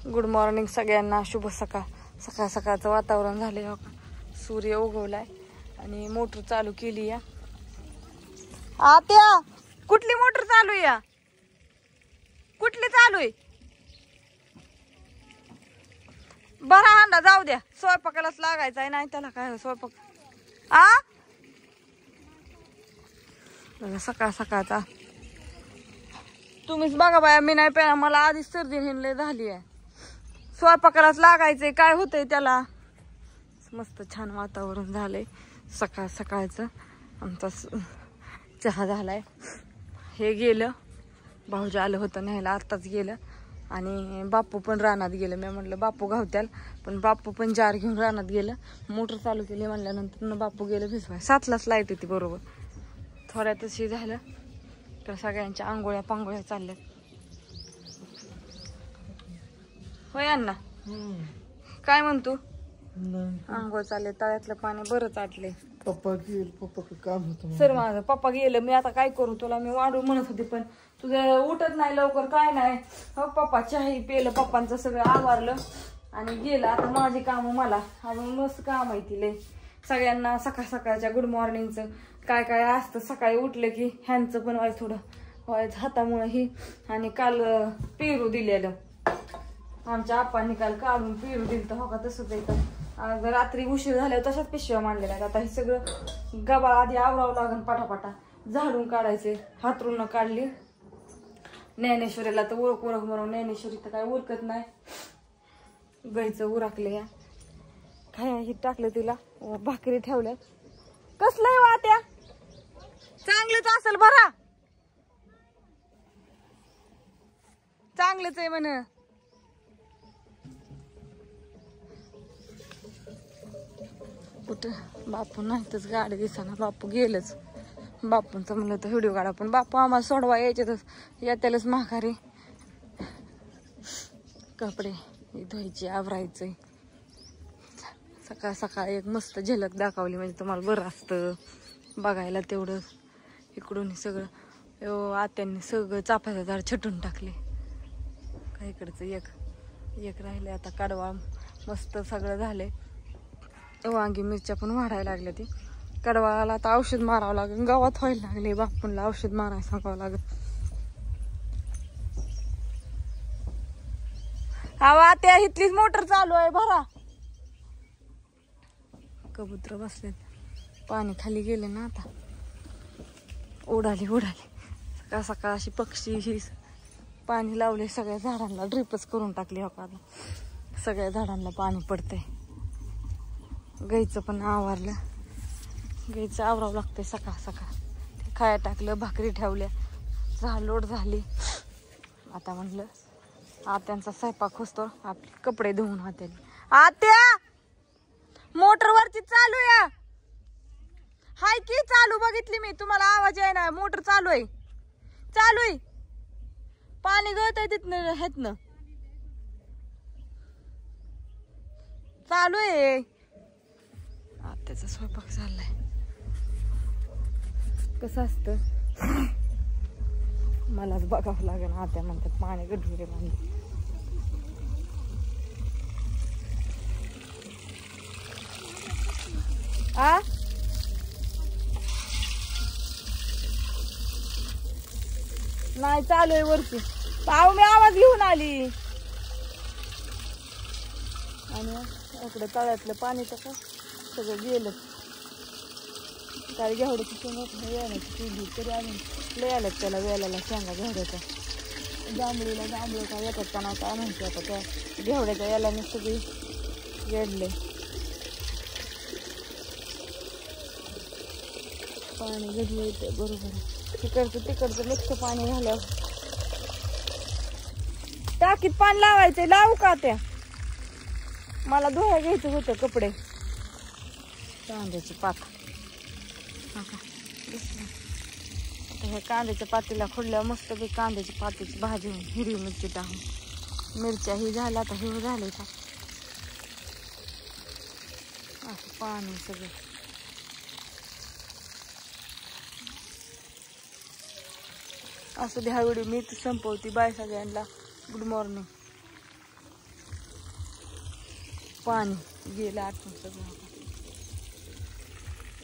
Good morning सगळ्यांना, शुभ सकाळ. सकाळ सकाळचं वातावरण झाले हो का, सूर्य उगवलाय आणि मोटर चालू केली या. आत्या कुठली मोटर चालू या, कुठली चालू आहे? बरा हांडा जाऊ द्या, स्वयंपाकालाच लागायचा आहे. नाही त्याला काय स्वयंपाक सकाळ सकाळचा. तुम्हीच बघा बाया, मी नाही पेना, मला आधीच सर्दी हिंडले झाली आहे. स्वयंपाकालाच लागायचंय, काय होतंय त्याला. मस्त छान वातावरण झालंय सकाळ सकाळचं. आमचा चहा झालाय. हे गेलं, भाऊजी आलं होतं न्यायला, आत्ताच गेलं. आणि बापू पण रानात गेलं. मी म्हटलं बापू घावत्याल, पण बापू पण जार घेऊन रानात गेलं. मोटर चालू केली म्हणल्यानंतर बापू गेलं भिजवाय. 7लाच लाईट येते बरोबर. थोड्यातच हे झालं तर सगळ्यांच्या आंघोळ्या पांगोळ्या चालल्यात. होय अण्णा, काय म्हणतो? आंघोळ चालले, तळ्यातलं पाणी बरंच आटले. पप्पा काम होतं सर माझं पप्पा गेलं. मी आता काय करू, तुला मी वाढू म्हणत होते पण तुझं उठत नाही लवकर, काय नाही. हो पप्पा चहाही पेलं, पप्पांचं सगळं आवरलं आणि गेलं. आता माझी काम मला अजून मस्त काम आहे तिले. सगळ्यांना सकाळ सकाळच्या गुड मॉर्निंगचं काय काय असतं. सकाळी उठलं की ह्यांचं पण व्हायचं, थोडं व्हायचं हातामुळे ही. आणि काल पेरू दिलेलं आमच्या आप्पांनी, काल काढून पेरू दिलं हो का. तसंच येतं रात्री उशीर झाल्यावर तशाच पिशव्या मांडलेल्या आहेत. आता हे सगळं गबाळ आधी आवरावं लागेल, पाठापाठा झाडून काढायचे. हातरून काढली. ज्ञानेश्वरीला तर उरक उरक म्हणून, ज्ञानेश्वरी तर काय उरकत नाही. गाईचं उरकले या, काय हे टाकलं तिला, भाकरी ठेवल्या. कसलंय वाट्या, चांगलंच असेल बरा, चांगलंच आहे म्हण. कुठं बापू नाहीतच, गाडी दिसाना, बापू गेलंच. बापूंचं म्हणलं तर व्हिडिओ काढा, पण बापू आम्हाला सोडवा यायच्यातच, येत्यालाच माघारी. कपडे धुवायचे, आवरायचे. सकाळ सकाळ एक मस्त झलक दाखवली म्हणजे तुम्हाला बरं असतं बघायला तेवढं. इकडून सगळं आत्यांनी सगळं चाफ्याचं झाड छटून टाकले. काय इकडचं एक राहिले. आता कडवा मस्त सगळं झालंय. वांगी मिरच्या पण वाढायला लागल्या. ती कडवाला आता औषध मारावं लागेल, गावात व्हायला लागले. बापूंला औषध मारायला सांगावं लागेल. हवा त्या इथलीच मोटर चालू आहे भरा. कबूतर बसलेत, पाणी खाली गेले ना आता. उडाली सकाळ सकाळ अशी पक्षी ही पाणी लावले सगळ्या झाडांना. ड्रिपच करून टाकली हो का. सगळ्या झाडांना पाणी पडतंय. गाईचं पण आवरलं, गाईचं आवरावं लागतंय सकाळ सकाळ. ते खाया टाकलं, भाकरी ठेवल्या, लोट झाली. आता म्हटलं आत्यांचा स्वयंपाक होतो, आपले कपडे धुवून होते. आत्या मोटरवरती चालू या, हाय की चालू, बघितली मी, तुम्हाला आवाज आहे ना. मोटर चालू आहे, पाणी गळतंय तिथनं, ह्यातनं चालू आहे. आत्याचा स्वयंपाक चाललाय. कसं असतं मलाच बघावं लागेल. आत्या म्हणतात पाणी गढुरे म्हणून. नाही चालू आहे वरती. पाहू मी आवाज घेऊन आली. आणि इकडं तळ्यातलं पाणी तर सगळं गेलं. काय घेवड्याची शेंगा येण्याची केली तरी आम्ही लय आल्यात त्याला वेलाला शेंगा घेवड्याच्या. जांभळीला जांभळं काय येतात का नाही काय म्हणते. आता त्या घेवड्याच्या यालाने सगळी गेडले. पाणी गढलं येते बरोबर. तिकडचं मिक्स पाणी घालं. टाकीत पाणी लावायचंय, लावू का त्या? मला धुया घ्यायचं होतं कपडे. कांद्याची पात आता हे कांद्याच्या पातीला खोडल्यावर मस्त बी कांद्याची पातीची भाजी होऊन हिरवी मिरची टाकून. मिरच्या ही झाल्या, आता हिरवं झालंय का असं पाणी सगळं. असं ह्या व्हिडिओ मी संपवती. बाय सगळ्यांना, गुड मॉर्निंग. पाणी गेलं आटून सगळं आता.